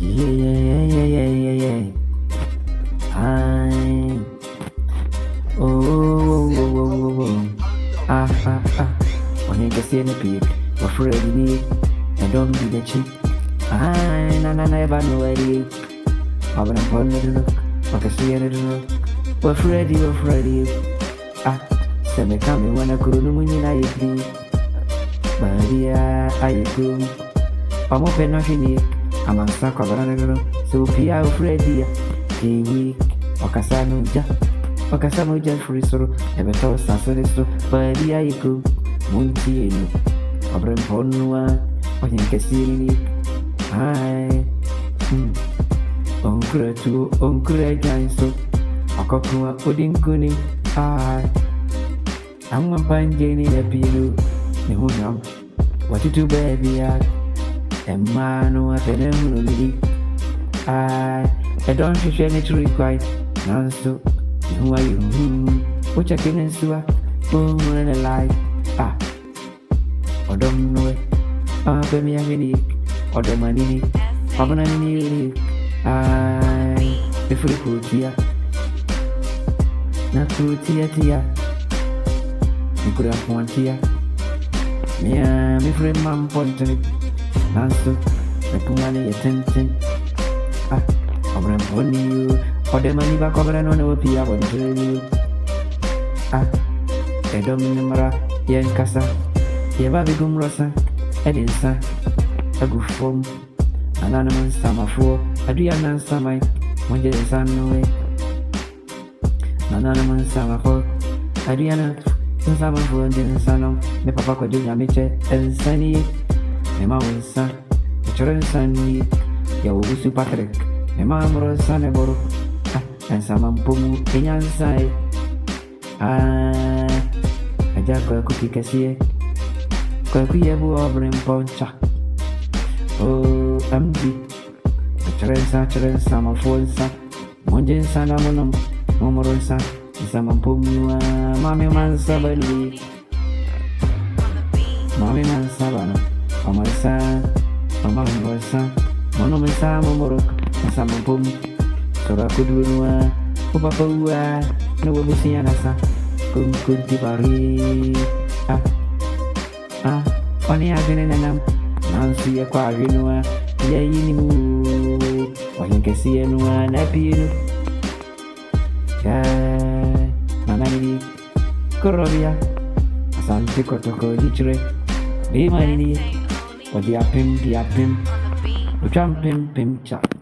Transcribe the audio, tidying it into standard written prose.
Yeah. Hi. Oh. When you can see the peak, we're afraid and don't be the cheap. I never know where it is. I'm gonna put it in the look. I can see it in the look. We're afraid. Say me coming when I couldn't win in I agree. But yeah, I agree. I'm open nothing. I'm a sack of another. So be afraid here. Week. Okasano just free soro. Never thought Sassy so. But yeah, I agree. Munti, Abram Ponua. When you can see it. Hi. Uncle Janso. Akokua pudding kuni. I'm a fine Jenny Epino. What you do, baby? And man, no, I don't share any to require. Now, so who are you? What I can do? Boom, and a light. Or don't know it. Baby, I need or the money. I'm gonna need if we put here. Not put here. You could have one here. Yeah, my friend, mom, pointed. Nancy, the Pumani attempting. I'm going you. Or the money back over and on the Pia, what to you. A dominamara, Yan Casa, Yavabi Gumrosa, Edinsa, a good form, anonymous summer for Adriana Samai, when there is no way. Anonymous summer for Adriana. Summer for the son, the papa could do Yamiche and Sunny, the mountain son, the children's son, your Wusu Patrick, the mamma son, and some Pumu in your side. A jack cookie cassia, cookie over in Poncha. Oh, empty. The children, summer for son, Monjin son, Amonum, Momoron son. Sama Pumu, Mammy Man Sabali, Mammy Man Sabano, or my son, or my son, Monoman Samorok, and some Pum, so I could do Papa, no Busianasa, could Dibari. Only I've been in an Nancy Aquarino, Yay, or you can see anyone happy. Manani Corobia Asante Kotoko Litre Be Marini or the Apim, Ucham Pim Chap.